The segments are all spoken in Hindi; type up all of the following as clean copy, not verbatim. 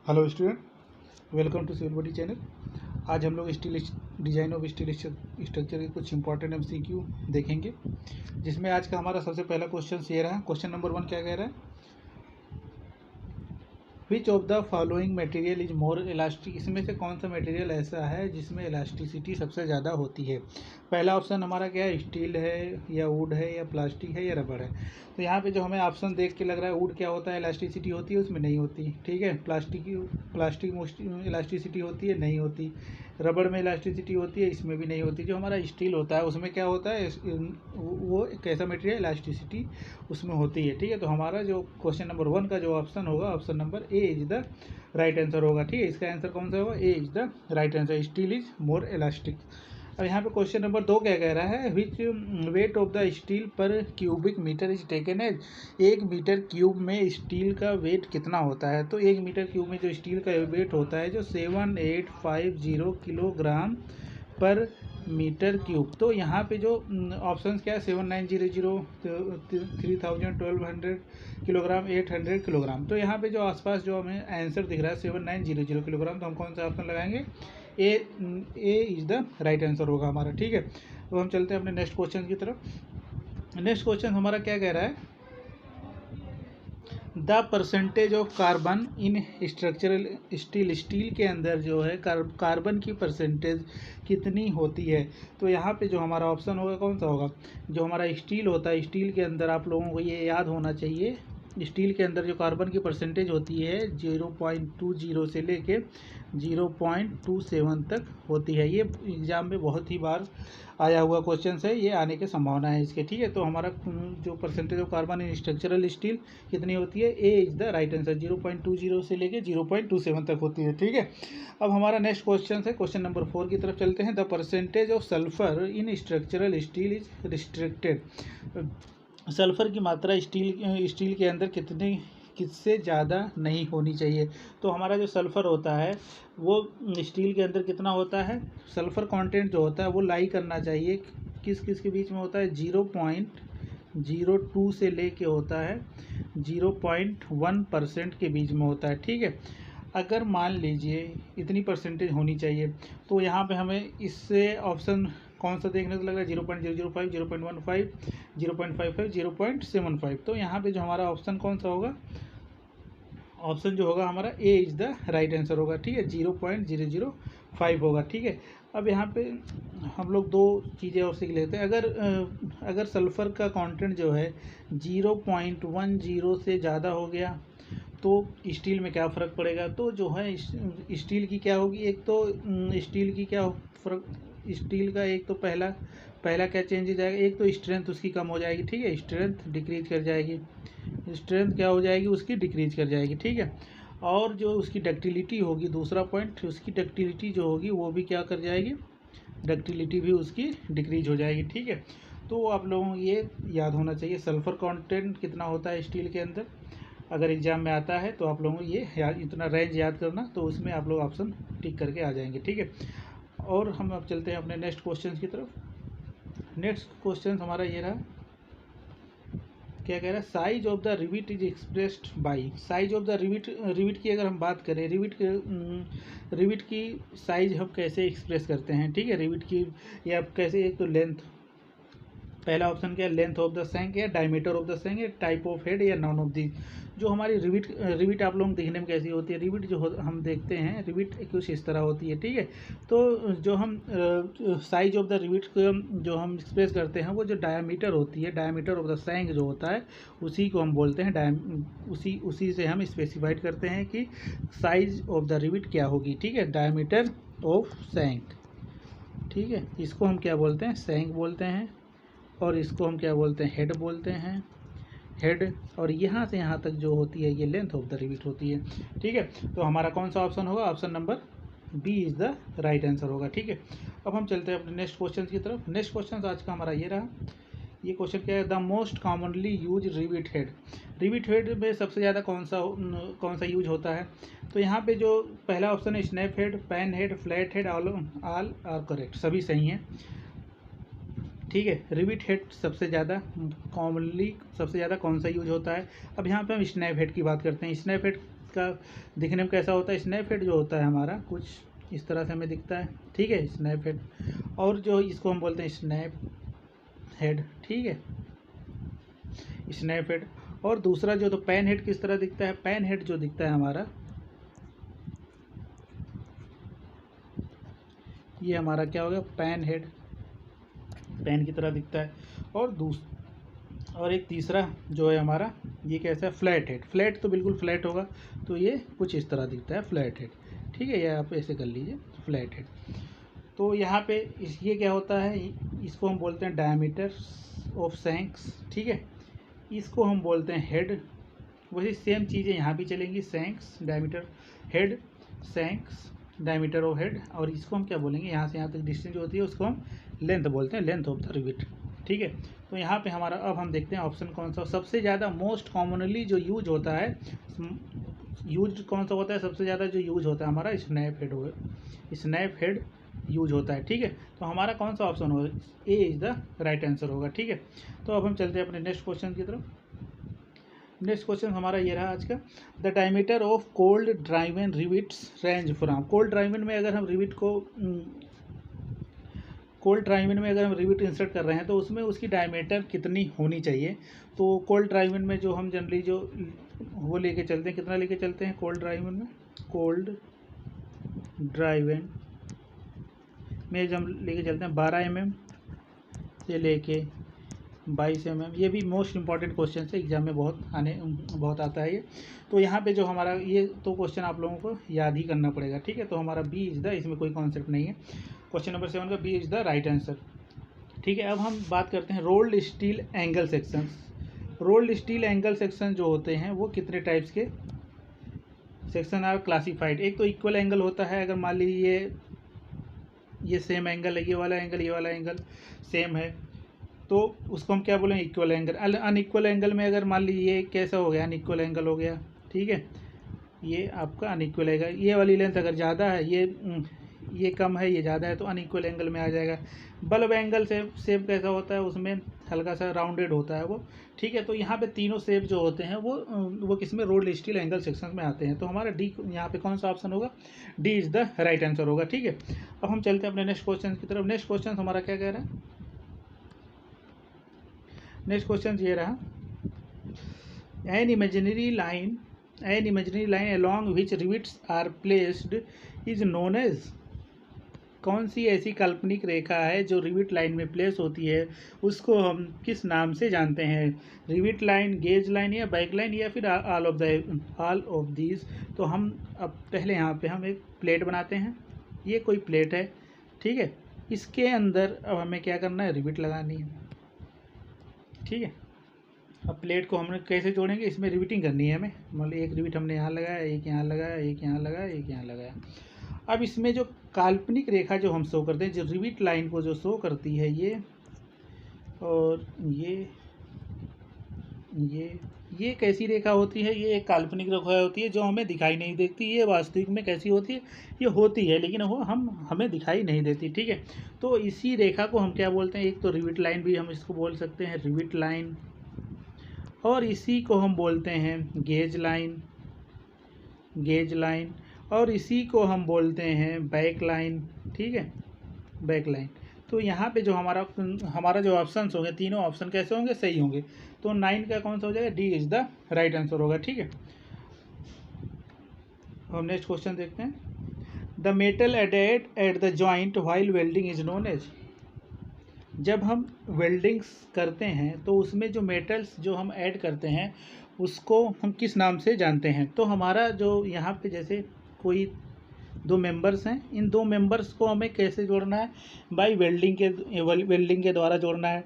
Hello student, welcome to civil body channel. आज हम लोग steel design of steel structure के कुछ इंपॉर्टेंट एमसीक्यू देखेंगे, जिसमें आज का हमारा सबसे पहला क्वेश्चन ये रहा। क्वेश्चन नंबर 1 क्या कह रहा है? Which of the following material is more elastic. इसमें से कौन सा मटेरियल ऐसा है जिसमें इलास्टिसिटी सबसे ज़्यादा होती है? पहला ऑप्शन हमारा क्या है? स्टील है या वुड है या प्लास्टिक है या रबड़ है। तो यहाँ पे जो हमें ऑप्शन देख के लग रहा है, वुड क्या होता है, इलास्टिसिटी होती है, उसमें नहीं होती। ठीक है, प्लास्टिक इलास्टिसिटी होती है, नहीं होती। रबड़ में इलास्टिसिटी होती है, इसमें भी नहीं होती। जो हमारा स्टील होता है उसमें क्या होता है, वो कैसा मटेरियल, इलास्टिसिटी उसमें होती है। ठीक है, तो हमारा जो क्वेश्चन नंबर 1 का जो ऑप्शन होगा, option number A is the right answer होगा। ठीक है, इसका आंसर कौन सा होगा? A is the right answer. Steel is more elastic. अब यहाँ पे क्वेश्चन नंबर 2 क्या कह रहा है? Which weight of the steel per cubic metre is taken as. 1 metre cube में स्टील का वेट कितना होता है? तो 1 मीटर क्यूब में जो स्टील का वेट होता है जो 7850 किलोग्राम पर मीटर क्यूब। तो यहाँ पे जो ऑप्शन क्या है, 7900, 3000, 1200 किलोग्राम, 800 किलोग्राम। तो यहाँ पे जो आसपास जो हमें आंसर दिख रहा है 7900 किलोग्राम, तो हम कौन सा ऑप्शन लगाएंगे? ए इज द राइट आंसर होगा हमारा। ठीक है, तो हम चलते हैं अपने नेक्स्ट क्वेश्चन की तरफ। नेक्स्ट क्वेश्चन हमारा क्या कह रहा है? The percentage of carbon in structural steel. Steel के अंदर जो है कार्बन की परसेंटेज कितनी होती है? तो यहाँ पे जो हमारा ऑप्शन होगा कौन सा होगा? जो हमारा स्टील होता है, स्टील के अंदर आप लोगों को ये याद होना चाहिए, स्टील के अंदर जो कार्बन की परसेंटेज होती है 0.20 से लेके 0.27 तक होती है। ये एग्ज़ाम में बहुत ही बार आया हुआ क्वेश्चन है, ये आने की संभावना है इसके। ठीक है, तो हमारा जो percentage of carbon in structural steel कितनी होती है? ए इज द राइट आंसर। 0.20 से लेके 0.27 तक होती है। ठीक है, अब हमारा नेक्स्ट क्वेश्चन है, क्वेश्चन नंबर 4 की तरफ चलते हैं। The percentage of sulphur in structural steel is restricted. Sulphur की मात्रा स्टील के अंदर किससे ज़्यादा नहीं होनी चाहिए? तो हमारा जो सल्फ़र होता है वो स्टील के अंदर कितना होता है? सल्फ़र कंटेंट जो होता है वो लाई करना चाहिए किस के बीच में होता है? 0.02 से लेके होता है 0.1% के बीच में होता है। ठीक है, अगर मान लीजिए इतनी परसेंटेज होनी चाहिए, तो यहाँ पे हमें इससे ऑप्शन कौन सा देखने को लग रहा है? 0.005, 0.15, 0.55, 0.75। तो यहाँ पे जो हमारा ऑप्शन कौन सा होगा? ऑप्शन जो होगा हमारा ए इज द राइट आंसर होगा। ठीक है, 0.005 होगा। ठीक है, अब यहाँ पे हम लोग दो चीज़ें और सीख लेते हैं। अगर सल्फ़र का कंटेंट जो है 0.10 से ज़्यादा हो गया तो स्टील में क्या फ़र्क पड़ेगा? तो जो है स्टील की क्या होगी? एक तो स्टील की क्या फ़र्क, स्टील का एक तो पहला क्या चेंज हो जाएगा? एक तो स्ट्रेंथ उसकी कम हो जाएगी। ठीक है, स्ट्रेंथ डिक्रीज कर जाएगी। स्ट्रेंथ क्या हो जाएगी? उसकी डिक्रीज कर जाएगी। ठीक है, और जो उसकी डक्टिलिटी होगी, दूसरा पॉइंट, उसकी डक्टिलिटी जो होगी वो भी क्या कर जाएगी? डक्टिलिटी भी उसकी डिक्रीज हो जाएगी। ठीक है, तो आप लोगों को ये याद होना चाहिए सल्फ़र कंटेंट कितना होता है स्टील के अंदर। अगर एग्ज़ाम में आता है तो आप लोगों को ये इतना रेंज याद करना, तो उसमें आप लोग ऑप्शन टिक करके आ जाएंगे। ठीक है, और हम अब चलते हैं अपने नेक्स्ट क्वेश्चन की तरफ। नेक्स्ट क्वेश्चन हमारा ये रहा, क्या कह रहा है? Size of the rivet is expressed by. Size of the rivet की अगर हम बात करें, रिविट की साइज हम कैसे एक्सप्रेस करते हैं? ठीक है, रिविट की या कैसे, एक तो लेंथ, पहला ऑप्शन क्या है? लेंथ ऑफ द सैंक, या डायमीटर ऑफ द सैंक, या टाइप ऑफ हेड, या नॉन ऑफ दी। जो हमारी रिविट आप लोग देखने में कैसी होती है? रिविट जो हम देखते हैं, रिविट कुछ इस तरह होती है। ठीक है, तो जो हम साइज ऑफ द रिविट को जो हम एक्सप्रेस करते हैं, वो जो डायमीटर होती है, डायमीटर ऑफ द सैंक जो होता है, उसी को हम बोलते हैं उसी से हम स्पेसिफाइड करते हैं कि साइज ऑफ द रिविट क्या होगी। ठीक है, डायमीटर ऑफ सैंक। ठीक है, इसको हम क्या बोलते हैं? सैंक बोलते हैं, और इसको हम क्या बोलते हैं? हेड बोलते हैं, हेड। और यहाँ से यहाँ तक जो होती है ये लेंथ ऑफ द रिविट होती है। ठीक है, तो हमारा कौन सा ऑप्शन होगा? Option number B is the right answer होगा। ठीक है, अब हम चलते हैं अपने नेक्स्ट क्वेश्चन की तरफ। नेक्स्ट क्वेश्चन आज का हमारा ये रहा। ये क्वेश्चन क्या है? The most commonly use rivet head. Rivet head में सबसे ज़्यादा कौन सा यूज होता है? तो यहाँ पे जो पहला ऑप्शन है snap head, pan head, flat head, all are correct, सभी सही हैं। ठीक है, रिविट हेड सबसे ज़्यादा कॉमनली सबसे ज़्यादा कौन सा यूज होता है? अब यहाँ पे हम स्नैप हेड की बात करते हैं। स्नैप हेड इसका दिखने में कैसा होता है, स्नैप हेड जो होता है हमारा कुछ इस तरह से हमें दिखता है, ठीक है, स्नैप हेड। और जो इसको हम बोलते हैं स्नैप हेड, ठीक है, स्नैप हेड। और दूसरा जो तो पैन हेड किस तरह दिखता है, पैन हेड जो दिखता है हमारा, ये हमारा क्या होगा, पैन हेड, पैन की तरह दिखता है। और एक तीसरा जो है हमारा, ये कैसा है, फ्लैट हेड। फ्लैट तो बिल्कुल फ्लैट होगा, तो ये कुछ इस तरह दिखता है, फ्लैट हेड, ठीक है, ये आप ऐसे कर लीजिए, फ्लैट हेड। तो यहाँ पे ये क्या होता है, इसको हम बोलते हैं डायमीटर ऑफ शैंक्स, ठीक है, इसको हम बोलते हैं हेड। वही सेम चीज़ें यहाँ भी चलेंगी, shanks, diameter, head, shanks, diameter of head. और इसको हम क्या बोलेंगे, यहाँ से यहाँ तक डिस्टेंस जो होती है उसको हम लेंथ बोलते हैं, लेंथ ऑफ द रिविट, ठीक है। तो यहाँ पे हमारा अब हम देखते हैं ऑप्शन कौन सा सबसे ज़्यादा मोस्ट कॉमनली जो यूज होता है, यूज कौन सा होता है, सबसे ज़्यादा जो यूज होता है हमारा स्नैप हेड हो, स्नैप हेड यूज होता है, ठीक है। तो हमारा कौन सा ऑप्शन होगा, A is the right answer होगा, ठीक है। तो अब हम चलते हैं अपने नेक्स्ट क्वेश्चन की तरफ। नेक्स्ट क्वेश्चन हमारा ये रहा आज का, the diameter of cold driven rivets range from. Cold driven में अगर हम रिविट को कोल्ड ड्राइवन में अगर हम रिविट इंसर्ट कर रहे हैं तो उसमें उसकी डायमीटर कितनी होनी चाहिए। तो कोल्ड ड्राइवन में जो हम जनरली जो वो लेके चलते हैं, कितना लेके चलते हैं कोल्ड ड्राइवन में, कोल्ड ड्राइवन में जब हम लेके चलते हैं 12 mm से लेके 22 mm। ये भी मोस्ट इंपॉर्टेंट क्वेश्चन है, एग्जाम में बहुत आता है ये। तो यहाँ पे जो हमारा ये तो क्वेश्चन आप लोगों को याद ही करना पड़ेगा, ठीक है। तो हमारा बी इज़ द, इसमें कोई कॉन्सेप्ट नहीं है, क्वेश्चन नंबर 7 का B is the right answer, ठीक है। अब हम बात करते हैं rolled steel angle section. Rolled steel angle section जो होते हैं वो कितने टाइप्स के सेक्शन आर क्लासीफाइड। एक तो इक्वल एंगल होता है, अगर मान लीजिए ये सेम एंगल है, ये वाला एंगल सेम है, तो उसको हम क्या बोलेंगे, इक्वल एंगल। अनइक्वल एंगल में अगर मान लीजिए ये कैसा हो गया, अनइक्वल एंगल हो गया, ठीक है, ये आपका अनइक्वल है, ये वाली लेंथ अगर ज़्यादा है, ये कम है, ये ज़्यादा है, तो अनइक्वल एंगल में आ जाएगा। बल्ब एंगल शेप कैसा होता है, उसमें हल्का सा राउंडेड होता है वो, ठीक है। तो यहाँ पे तीनों शेप जो होते हैं वो किसमें, रोल्ड स्टील एंगल सेक्शन में आते हैं। तो हमारा डी यहाँ पे कौन सा ऑप्शन होगा, D is the right answer होगा, ठीक है। अब हम चलते हैं अपने नेक्स्ट क्वेश्चन की तरफ। नेक्स्ट क्वेश्चन हमारा क्या कह रहा है, नेक्स्ट क्वेश्चन ये रहा, an imaginary line along which rivets are placed is known as। कौन सी ऐसी काल्पनिक रेखा है जो रिविट लाइन में प्लेस होती है, उसको हम किस नाम से जानते हैं, रिविट लाइन, गेज लाइन, या बैक लाइन, या फिर ऑल ऑफ दीज। तो हम अब पहले यहाँ पे हम एक प्लेट बनाते हैं, ये कोई प्लेट है, ठीक है, इसके अंदर अब हमें क्या करना है, रिविट लगानी है, ठीक है। अब प्लेट को हमने कैसे जोड़ेंगे, इसमें रिविटिंग करनी है हमें, मान ली एक रिविट हमने यहाँ लगाया, एक यहाँ लगाया, एक यहाँ लगाया, एक यहाँ लगाया। अब इसमें जो काल्पनिक रेखा जो हम शो करते हैं, जो रिविट लाइन को जो शो करती है, ये और ये कैसी रेखा होती है, ये एक काल्पनिक रेखा होती है जो हमें दिखाई नहीं देती। ये वास्तविक में कैसी होती है, ये होती है, लेकिन वो हमें दिखाई नहीं देती, ठीक है। तो इसी रेखा को हम क्या बोलते हैं, एक तो रिविट लाइन भी हम इसको बोल सकते हैं, रिविट लाइन, और इसी को हम बोलते हैं गेज लाइन, और इसी को हम बोलते हैं बैक लाइन, ठीक है, बैक लाइन। तो यहाँ पे जो हमारा जो ऑप्शंस होंगे, तीनों ऑप्शन कैसे होंगे, सही होंगे। तो 9 का कौन सा हो जाएगा, D is the right answer होगा, ठीक है। हम नेक्स्ट क्वेश्चन देखते हैं, the metal added at the joint while welding is known as. जब हम वेल्डिंग्स करते हैं तो उसमें जो मेटल्स जो हम ऐड करते हैं उसको हम किस नाम से जानते हैं। तो हमारा जो यहाँ पे जैसे कोई 2 मेंबर्स हैं, इन 2 मेंबर्स को हमें कैसे जोड़ना है, बाय वेल्डिंग के द्वारा जोड़ना है।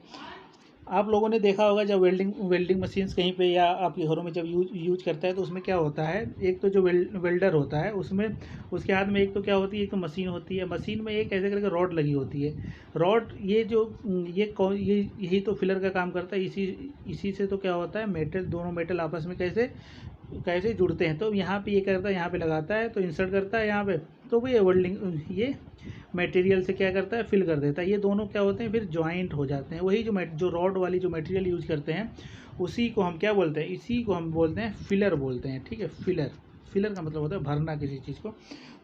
आप लोगों ने देखा होगा जब वेल्डिंग मशीन्स कहीं पे या आपके घरों में जब यूज करता है तो उसमें क्या होता है, एक तो जो वेल्डर होता है उसमें उसके हाथ में एक तो क्या होती है, एक तो मशीन होती है, मशीन में एक ऐसे करके रॉड लगी होती है। रॉड ये यही तो फिलर का काम करता है। इसी से तो क्या होता है, दोनों मेटल आपस में कैसे जुड़ते हैं। तो यहाँ पे ये करता है, यहाँ पे लगाता है तो इंसर्ट करता है यहाँ पे, तो ये मटेरियल से क्या करता है, फिल कर देता है। ये दोनों क्या होते हैं, फिर जॉइंट हो जाते हैं। वही जो रॉड वाली जो मटेरियल यूज करते हैं उसी को हम क्या बोलते हैं, इसी को हम बोलते हैं फिलर बोलते हैं, ठीक है, फिलर का मतलब होता है भरना किसी चीज़ को।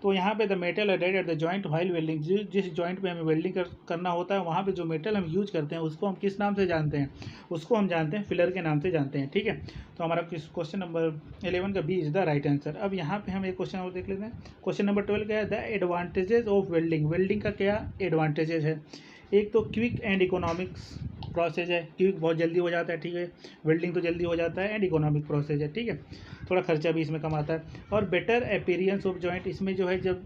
तो यहाँ पे the metal added eight the joint while welding, जिस जॉइंट पे हमें वेल्डिंग करना होता है वहाँ पे जो मेटल हम यूज करते हैं उसको हम किस नाम से जानते हैं, उसको हम जानते हैं फिलर के नाम से जानते हैं, ठीक है। तो हमारा क्वेश्चन नंबर 11 का B is the right answer. अब यहाँ पे हम एक क्वेश्चन और देख लेते हैं। क्वेश्चन नंबर 12 क्या है, the advantages of welding, welding का क्या एडवांटेजेस है। एक तो क्विक एंड इकोनॉमिक्स प्रोसेस है, क्विक बहुत जल्दी हो जाता है, ठीक है, वेल्डिंग तो जल्दी हो जाता है, एंड इकोनॉमिक प्रोसेस है, ठीक है, थोड़ा खर्चा भी इसमें कम आता है। और बेटर अपीयरेंस ऑफ जॉइंट, इसमें जो है जब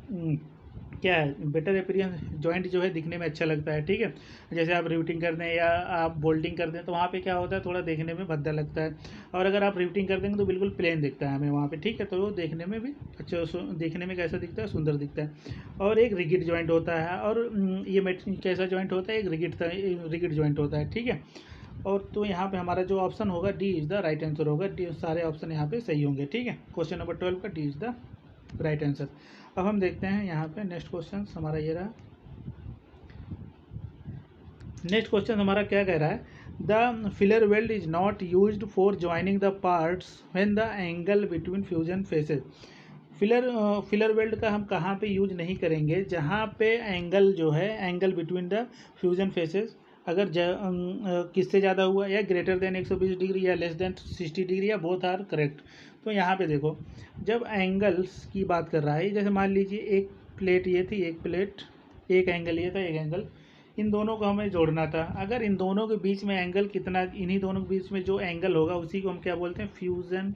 क्या है, बेटर अपीयरेंस, जॉइंट जो है दिखने में अच्छा लगता है, ठीक है। जैसे आप रिवेटिंग कर दें या आप बोल्टिंग कर दें तो वहाँ पे क्या होता है, थोड़ा देखने में भद्दा लगता है, और अगर आप रिवेटिंग कर देंगे तो बिल्कुल प्लेन दिखता है हमें वहाँ पे, ठीक है। तो वो देखने में भी अच्छा, देखने में कैसा दिखता है, सुंदर दिखता है। और एक रिगिड जॉइंट होता है, और ये कैसा जॉइंट होता है, एक रिगिड जॉइंट होता है, ठीक है। और तो यहाँ पे हमारा जो ऑप्शन होगा D is the right answer होगा, डी सारे ऑप्शन यहाँ पे सही होंगे, ठीक है। क्वेश्चन नंबर 12 का D is the right answer. अब हम देखते हैं यहाँ पे नेक्स्ट क्वेश्चन हमारा ये रहा। नेक्स्ट क्वेश्चन हमारा क्या कह रहा है, the filler weld is not used for joining the parts when the angle between fusion faces. Filler weld का हम कहाँ पे यूज नहीं करेंगे, जहाँ पे एंगल जो है, angle between the fusion faces अगर किससे ज़्यादा हुआ, या ग्रेटर देन 120 डिग्री या लेस देन 60 डिग्री, या बोथ आर करेक्ट। तो यहाँ पे देखो, जब एंगल्स की बात कर रहा है, जैसे मान लीजिए एक प्लेट ये थी, एक प्लेट, एक एंगल ये था, एक एंगल, इन दोनों को हमें जोड़ना था। अगर इन दोनों के बीच में एंगल कितना, इन्हीं दोनों के बीच में जो एंगल होगा उसी को हम क्या बोलते हैं, फ्यूजन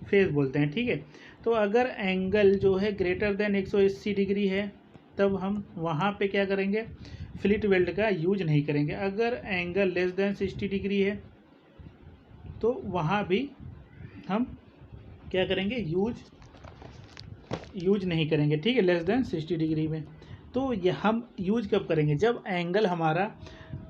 फेस बोलते हैं, ठीक है। तो अगर एंगल जो है ग्रेटर देन 180 डिग्री है तब हम वहाँ पे क्या करेंगे, फिलेट वेल्ड का यूज नहीं करेंगे। अगर एंगल लेस देन 60 डिग्री है तो वहाँ भी हम क्या करेंगे, यूज नहीं करेंगे, ठीक है, लेस देन 60 डिग्री में। तो ये हम यूज कब करेंगे, जब एंगल हमारा,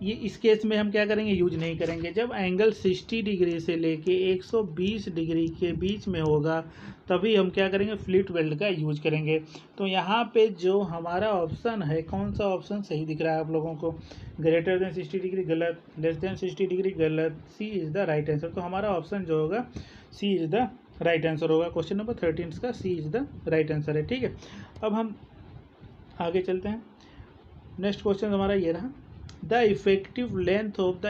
ये इस केस में हम क्या करेंगे, यूज नहीं करेंगे। जब एंगल 60 डिग्री से लेके 120 डिग्री के बीच में होगा तभी हम क्या करेंगे, फ्लिट वेल्ड का यूज करेंगे। तो यहाँ पे जो हमारा ऑप्शन है, कौन सा ऑप्शन सही दिख रहा है आप लोगों को, ग्रेटर देन 60 डिग्री गलत, लेस देन 60 डिग्री गलत, सी इज़ द राइट आंसर। तो हमारा ऑप्शन जो होगा C is the right answer होगा। क्वेश्चन नंबर 13 का सी इज़ द राइट आंसर है, ठीक है। अब हम आगे चलते हैं। नेक्स्ट क्वेश्चन हमारा ये रहा, the effective length of the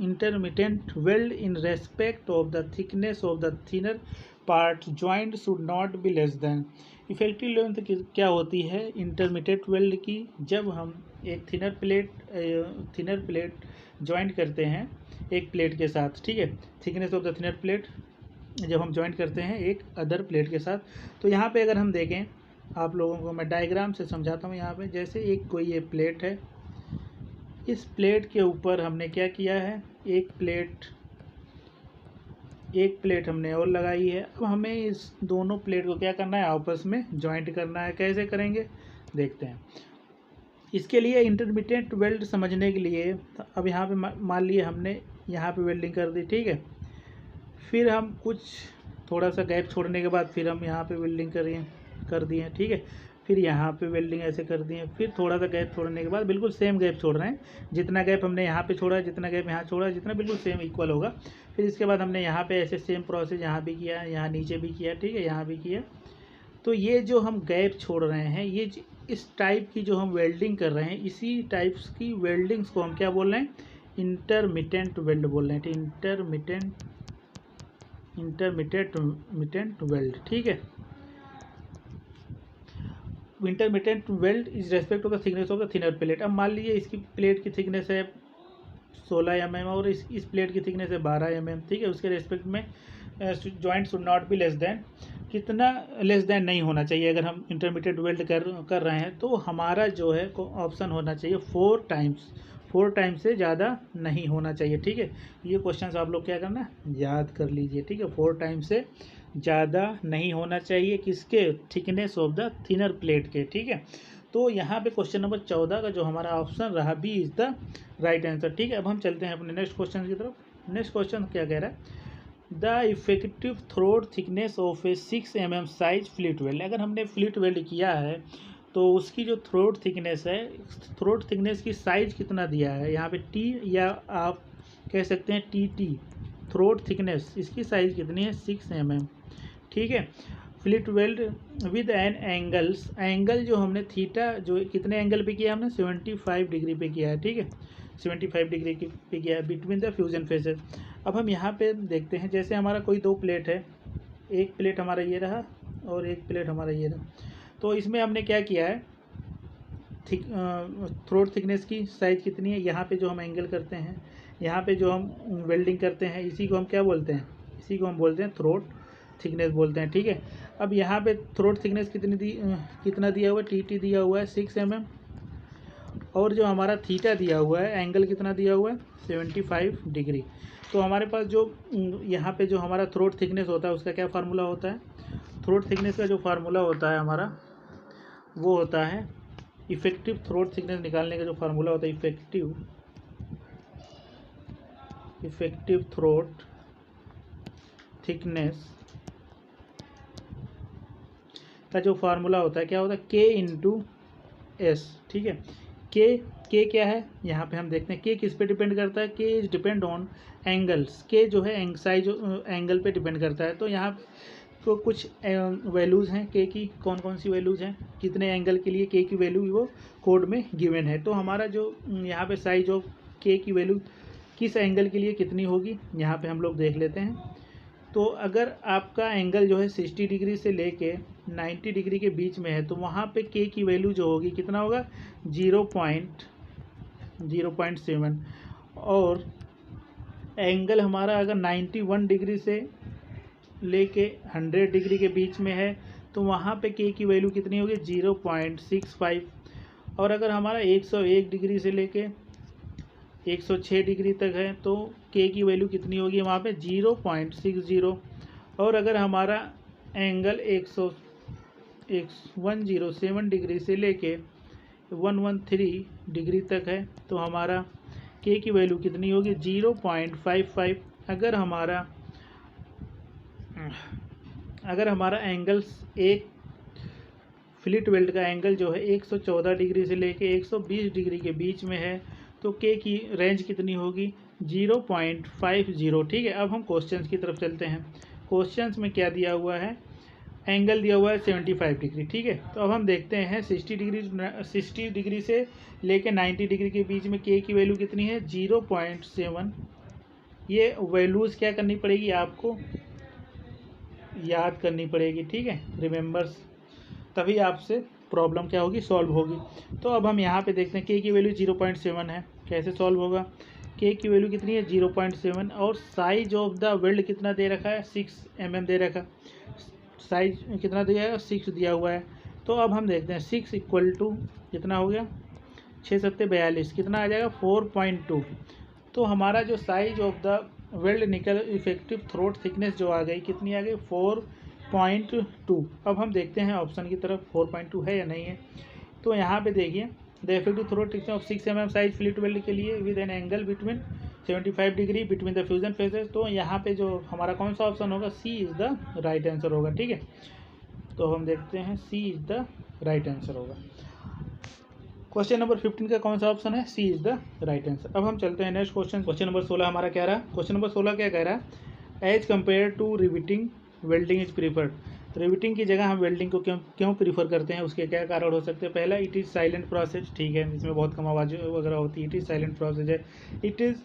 intermittent weld in respect of the thickness of the thinner part joint should not be less than. Effective length क्या होती है इंटरमीडिएट वेल्ड की, जब हम एक थिनर प्लेट ज्वाइंट करते हैं एक प्लेट के साथ, ठीक है, thickness of the thinner plate जब हम ज्वाइंट करते हैं एक अदर प्लेट के साथ। तो यहाँ पे अगर हम देखें, आप लोगों को मैं डायग्राम से समझाता हूँ। यहाँ पे जैसे एक कोई ये प्लेट है, इस प्लेट के ऊपर हमने क्या किया है, एक प्लेट हमने और लगाई है। अब हमें इस दोनों प्लेट को क्या करना है, आपस में जॉइंट करना है। कैसे करेंगे देखते हैं। इसके लिए इंटरमीडिएट वेल्ड समझने के लिए, अब यहाँ पे मान लिए हमने यहाँ पे वेल्डिंग कर दी, ठीक है, फिर हम कुछ थोड़ा सा गैप छोड़ने के बाद फिर हम यहाँ पे वेल्डिंग कर दिए, ठीक है, फिर यहाँ पे वेल्डिंग ऐसे कर दिए, फिर थोड़ा सा गैप छोड़ने के बाद बिल्कुल सेम गैप छोड़ रहे हैं, जितना गैप हमने यहाँ पे छोड़ा, जितना गैप यहाँ छोड़ा, जितना बिल्कुल सेम इक्वल होगा। फिर इसके बाद हमने यहाँ पे ऐसे सेम प्रोसेस यहाँ भी किया, यहाँ नीचे भी किया, ठीक है, यहाँ भी किया। तो ये जो हम गैप छोड़ रहे हैं, ये इस टाइप की जो हम वेल्डिंग कर रहे हैं, इसी टाइप्स की वेल्डिंग्स को हम क्या बोल रहे हैं, इंटरमिटेंट वेल्ड बोल रहे हैं, इंटरमिटेंट वेल्ड, ठीक है। Intermittent weld is respect of the thickness of the thinner plate. अब मान लीजिए इसकी प्लेट की थिकनेस है 16 mm और इस प्लेट की थिकनेस है 12 mm, ठीक है। उसके रेस्पेक्ट में joint should not be less than, कितना लेस देन नहीं होना चाहिए। अगर हम इंटरमीडिएट वेल्ड कर रहे हैं तो हमारा जो है ऑप्शन होना चाहिए 4 टाइम्स से ज़्यादा नहीं होना चाहिए, ठीक है। ये क्वेश्चन आप लोग क्या करना, याद कर लीजिए, ठीक है। 4 टाइम्स से ज़्यादा नहीं होना चाहिए, किसके, thickness of the thinner plate के, ठीक है। तो यहाँ पे क्वेश्चन नंबर 14 का जो हमारा ऑप्शन रहा B is the right answer, ठीक है। अब हम चलते हैं अपने नेक्स्ट क्वेश्चन की तरफ। नेक्स्ट क्वेश्चन क्या कह रहा है, the effective throat thickness of A 6 mm size fleet weld. अगर हमने फ्लिट वेल्ड किया है तो उसकी जो थ्रोट थिकनेस है, थ्रोट थिकनेस की साइज कितना दिया है यहाँ पे टी, या आप कह सकते हैं टी, थ्रोट थिकनेस, इसकी साइज़ कितनी है 6 mm, ठीक है। Fillet weld with an angles, angle जो हमने थीटा जो कितने एंगल पे किया हमने 75 डिग्री पे किया है, ठीक है, 75 डिग्री पे किया है बिटवीन द फ्यूजन फेजेस। अब हम यहाँ पे देखते हैं, जैसे हमारा कोई दो प्लेट है, एक प्लेट हमारा ये रहा और एक प्लेट हमारा ये रहा, तो इसमें हमने क्या किया है, थ्रोट थिकनेस की साइज कितनी है, यहाँ पे जो हम एंगल करते हैं, यहाँ पे जो हम वेल्डिंग करते हैं, इसी को हम क्या बोलते हैं, इसी को हम बोलते हैं थ्रोट थिकनेस बोलते हैं, ठीक है। अब यहाँ पे थ्रोट थिकनेस कितना दिया हुआ है, टी दिया हुआ है 6 mm, और जो हमारा थीटा दिया हुआ है, एंगल कितना दिया हुआ है 75 डिग्री। तो हमारे पास जो यहाँ पे जो हमारा थ्रोट थिकनेस होता है उसका क्या फार्मूला होता है, थ्रोट थिकनेस का जो फार्मूला होता है हमारा वो होता है, इफेक्टिव थ्रोट थिकनेस निकालने का जो फार्मूला होता है, इफेक्टिव थ्रोट थिकनेस का जो फार्मूला होता है क्या होता है, के इंटू एस, ठीक है। के क्या है, यहाँ पे हम देखते हैं के किस पे डिपेंड करता है, के इज डिपेंड ऑन एंगल्स, के जो है साइज एंगल पे डिपेंड करता है। तो यहाँ तो कुछ वैल्यूज़ हैं के की, कौन कौन सी वैल्यूज़ हैं, कितने एंगल के लिए के की वैल्यू वो कोड में गिवन है। तो हमारा जो यहाँ पे साइज ऑफ के की वैल्यू किस एंगल के लिए कितनी होगी, यहाँ पे हम लोग देख लेते हैं। तो अगर आपका एंगल जो है 60 डिग्री से लेके 90 डिग्री के बीच में है, तो वहाँ पे के की वैल्यू जो होगी कितना होगा 0.7, और एंगल हमारा अगर 91 डिग्री से लेके 100 डिग्री के बीच में है, तो वहाँ पे के की वैल्यू कितनी होगी 0.65, और अगर हमारा 101 डिग्री से लेके 106 डिग्री तक है तो के की वैल्यू कितनी होगी वहाँ पे 0.60, और अगर हमारा एंगल 107 डिग्री से लेके 113 डिग्री तक है तो हमारा के की वैल्यू कितनी होगी 0.55। अगर हमारा एंगल्स एक फिलिट वेल्ड का एंगल जो है 114 डिग्री से लेके 120 डिग्री के बीच में है तो के की रेंज कितनी होगी 0.50, ठीक है। अब हम क्वेश्चंस की तरफ चलते हैं। क्वेश्चंस में क्या दिया हुआ है, एंगल दिया हुआ है 75 डिग्री, ठीक है। तो अब हम देखते हैं 60 डिग्री से लेके 90 डिग्री के बीच में के की वैल्यू कितनी है 0.7। ये वैल्यूज़ क्या करनी पड़ेगी, आपको याद करनी पड़ेगी, ठीक है, रिमेंबर्स, तभी आपसे प्रॉब्लम क्या होगी सॉल्व होगी। तो अब हम यहाँ पे देखते हैं के की वैल्यू 0.7 है, कैसे सॉल्व होगा, के की वैल्यू कितनी है 0.7, और साइज ऑफ द वेल्ड कितना दे रखा है 6 mm दे रखा, साइज कितना दिया है 6 दिया हुआ है। तो अब हम देखते हैं 6 इक्वल टू कितना हो गया 6 7 42, कितना आ जाएगा 4.2। तो हमारा जो साइज ऑफ द वेल्ड निकल इफेक्टिव थ्रोट थिकनेस जो आ गई कितनी आ गई 4.2। अब हम देखते हैं ऑप्शन की तरफ 4.2 है या नहीं है। तो यहाँ पे देखिए the effective throat thickness of 6 mm size fillet weld के लिए with an angle between 75 degree between the fusion faces. तो यहाँ पे जो हमारा कौन सा ऑप्शन होगा C is the right answer होगा, ठीक है। तो हम देखते हैं C is the right answer होगा। क्वेश्चन नंबर 15 का कौन सा ऑप्शन है, C is the right answer. अब हम चलते हैं नेक्स्ट क्वेश्चन। क्वेश्चन नंबर 16 हमारा क्या रहा, क्वेश्चन नंबर 16 क्या कह रहा है, as compare to riveting welding is preferred. Riveting की जगह हम वेल्डिंग को क्यों प्रीफर करते हैं, उसके क्या कारण हो सकते हैं। पहला, इट इज़ साइलेंट प्रोसेस, ठीक है, इसमें बहुत कम आवाज़ वगैरह होती है, इट इज़ साइलेंट प्रोसेस है। इट इज़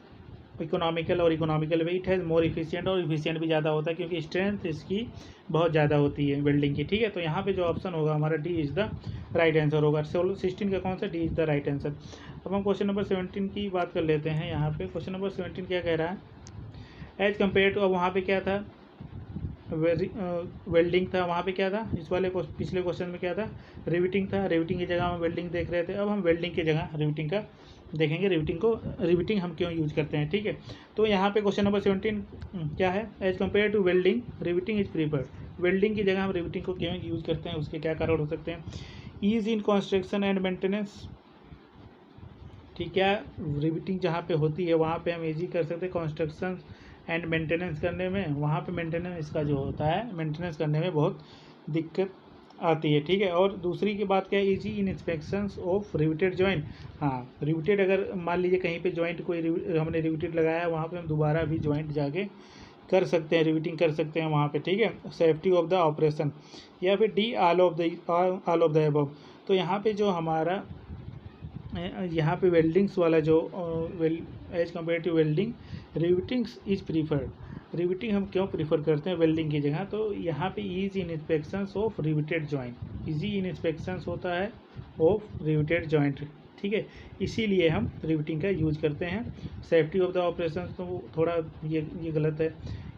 इकोनॉमिकल और economical way, it has more efficient, और इफिशिएंट भी ज़्यादा होता है क्योंकि स्ट्रेंथ इसकी बहुत ज़्यादा होती है वेल्डिंग की, ठीक है। तो यहाँ पे जो ऑप्शन होगा हमारा D is the right answer होगा। 16 का कौन सा, D is the right answer. अब हम क्वेश्चन नंबर 17 की बात कर लेते हैं। यहाँ पे क्वेश्चन नंबर 17 क्या कह रहा है, एज कम्पेयर टू, अब वहाँ पे क्या था वेल्डिंग था, वहाँ पे क्या था इस वाले पिछले क्वेश्चन में क्या था रिविटिंग था, रिविटिंग की जगह हम वेल्डिंग देख रहे थे। अब हम वेल्डिंग की जगह रिविटिंग का देखेंगे, रिविटिंग हम क्यों यूज करते हैं, ठीक है। तो यहाँ पे क्वेश्चन नंबर 17 क्या है, as compare to welding riveting is preferred. Welding की जगह हम रिविटिंग को क्यों यूज करते हैं, उसके क्या कारण हो सकते हैं। Ease in construction and maintenance, ठीक है, रिविटिंग जहाँ पे होती है वहाँ पे हम ईजी कर सकते हैं कंस्ट्रक्शन एंड मेंटेनेंस करने में, वहाँ पे मेंटेनेंस इसका जो होता है मेंटेनेंस करने में बहुत दिक्कत आती है, ठीक है। और दूसरी की बात क्या है, easy in inspections of riveted joint. हाँ, रिविटेड अगर मान लीजिए कहीं पे जॉइंट कोई हमने रिविटेड लगाया, वहाँ पे हम दोबारा भी जॉइंट जाके कर सकते हैं, रिवीटिंग कर सकते हैं वहाँ पे, ठीक है। सेफ्टी ऑफ द ऑपरेशन, या फिर D all of the above. तो यहाँ पे जो हमारा यहाँ पे वेल्डिंग्स वाला जो as compare to welding, rivetings is preferred. Riveting हम क्यों प्रीफर करते हैं वेल्डिंग की जगह? तो यहाँ पे ease in inspections of riveted joint, easy in inspections होता है ऑफ रिविटेड जॉइंट, ठीक है, इसीलिए हम रिविटिंग का यूज करते हैं। सेफ्टी ऑफ द ऑपरेशन तो थोड़ा ये गलत है।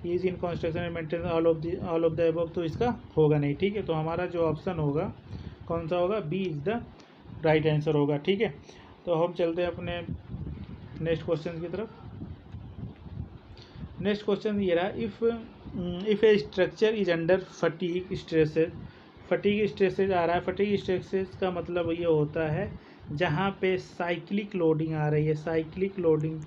Ease in construction and maintenance all of the above, तो इसका होगा नहीं, ठीक है। तो हमारा जो ऑप्शन होगा कौन सा होगा? B is the right answer होगा, ठीक है। तो हम चलते हैं अपने नेक्स्ट क्वेश्चन की तरफ। नेक्स्ट क्वेश्चन ये रहा, if a structure is under fatigue stresses. Fatigue stresses आ रहा है। फटीग स्ट्रेसेज का मतलब ये होता है जहाँ पे साइक्लिक लोडिंग आ रही है, साइक्लिक लोडिंग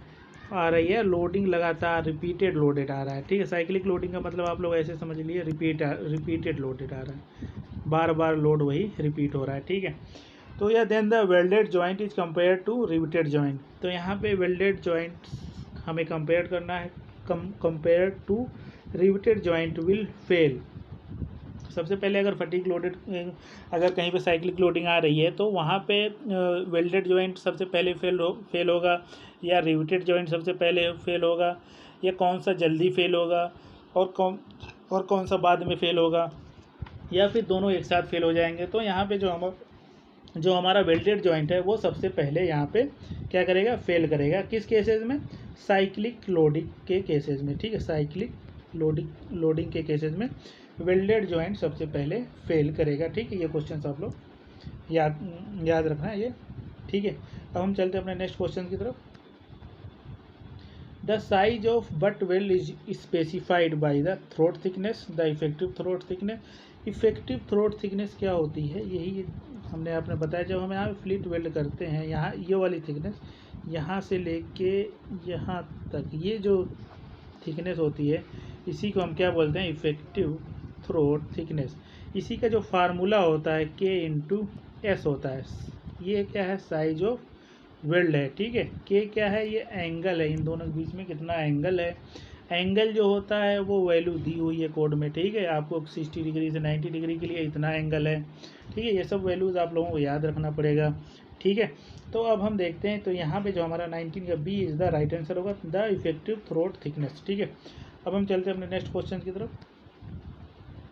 आ रही है, लोडिंग लगातार रिपीटेड लोडेड आ रहा है, ठीक है। साइक्लिक लोडिंग का मतलब आप लोग ऐसे समझ लिए, रिपीटेड लोडेड आ रहा है, बार बार लोड वही रिपीट हो रहा है, ठीक है। तो या then the welded joint is compare to riveted joint. तो यहाँ पे वेल्डेड जॉइंट हमें कंपेयर करना है, compare to riveted joint will fail. सबसे पहले अगर फटीग लोडेड, अगर कहीं पे साइक्लिक लोडिंग आ रही है तो वहाँ पे वेल्डेड जॉइंट सबसे पहले फेल होगा, या रिविटेड जॉइंट सबसे पहले फेल होगा, या कौन सा जल्दी फेल होगा और कौन सा बाद में फेल होगा, या फिर दोनों एक साथ फेल हो जाएंगे। तो यहाँ पे जो हमारा वेल्डेड जॉइंट है वो सबसे पहले यहाँ पे क्या करेगा? फेल करेगा। किस केसेस में? साइक्लिक लोडिंग के केसेस में, ठीक है। साइक्लिक लोडिंग के केसेस में वेल्डेड जॉइंट सबसे पहले फेल करेगा, ठीक है। ये क्वेश्चन आप लोग याद रखना है ये, ठीक है। अब हम चलते हैं अपने नेक्स्ट क्वेश्चन की तरफ। The size of butt weld is specified by the throat thickness, the effective throat thickness. Effective throat thickness क्या होती है? यही हमने आपने बताया, जब हम यहाँ फ्लिट वेल्ड करते हैं, यहाँ ये वाली थिकनेस यहाँ से लेके यहाँ तक, ये जो थिकनेस होती है इसी को हम क्या बोलते हैं? Effective throat thickness. इसी का जो फार्मूला होता है K/S होता है। ये क्या है? साइज ऑफ वेल्ड है, ठीक है। K क्या है? ये एंगल है, इन दोनों के बीच में कितना एंगल है। एंगल जो होता है वो वैल्यू दी हुई है कोड में, ठीक है। आपको 60 डिग्री से 90 डिग्री के लिए इतना एंगल है, ठीक है। ये सब वैल्यूज़ आप लोगों को याद रखना पड़ेगा, ठीक है। तो अब हम देखते हैं, तो यहाँ पे जो हमारा 19 का B is the right answer होगा, द इफेक्टिव थ्रोट थिकनेस, ठीक है। अब हम चलते हैं अपने नेक्स्ट क्वेश्चन की तरफ।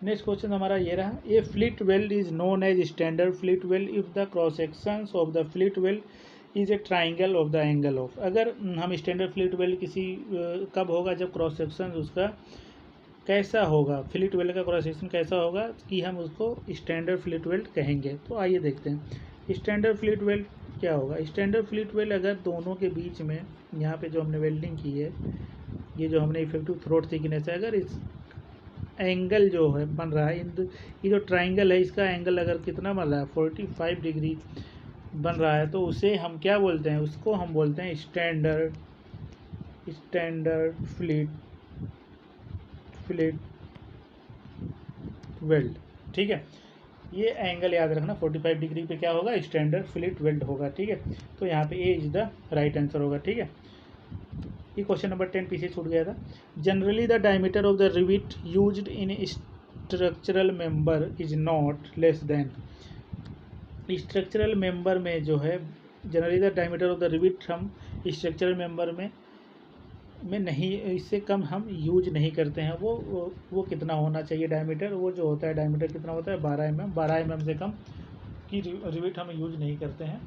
नेक्स्ट क्वेश्चन हमारा ये रहा, a fillet weld is known as standard fillet weld if the cross sections of the fillet weld is a triangle of the angle of. अगर हम स्टैंडर्ड फ्लिट वेल्ड किसी कब होगा? जब क्रॉस सेक्शन उसका कैसा होगा, फ्लिट वेल्ड का क्रॉस सेक्शन कैसा होगा कि हम उसको स्टैंडर्ड फ्लिट वेल्ड कहेंगे। तो आइए देखते हैं स्टैंडर्ड फ्लिट वेल्ड क्या होगा। स्टैंडर्ड फ्लिट वेल्ड अगर दोनों के बीच में, यहाँ पे जो हमने वेल्डिंग की है, ये जो हमने इफेक्टिव थ्रोट थिकनेस है, अगर इस एंगल जो है बन रहा है, ये जो ट्राइंगल है इसका एंगल अगर कितना बन रहा है? 45 डिग्री बन रहा है, तो उसे हम क्या बोलते हैं? उसको हम बोलते हैं स्टैंडर्ड फ्लिट वेल्ड, ठीक है। ये एंगल याद रखना, 45 डिग्री पे क्या होगा? स्टैंडर्ड फ्लिट वेल्ड होगा, ठीक है। तो यहाँ पे ए इज द राइट आंसर होगा, ठीक है। ये क्वेश्चन नंबर 10 पीछे छूट गया था। Generally the diameter of the rivet used in structural member is not less than. Structural member में जो है generally the diameter of the rivet हम स्ट्रक्चरल मेंबर में नहीं, इससे कम हम यूज नहीं करते हैं। वो कितना होना चाहिए डायमीटर? वो जो होता है डायमीटर कितना होता है? 12 mm। 12 mm से कम की रिविट हम यूज नहीं करते हैं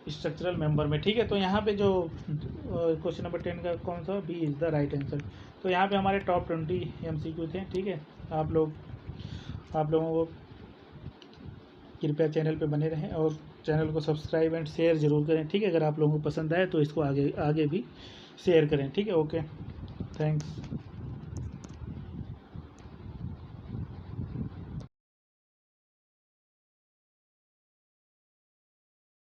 स्ट्रक्चरल मेंबर में, ठीक है। तो यहाँ पे जो क्वेश्चन नंबर 10 का कौन सा? B is the right answer. तो यहाँ पे हमारे टॉप 20 MCQ थे, ठीक है। आप लोगों को कृपया चैनल पे बने रहें और चैनल को सब्सक्राइब एंड शेयर ज़रूर करें, ठीक है। अगर आप लोगों को पसंद आए तो इसको आगे भी शेयर करें, ठीक है। Okay, thanks.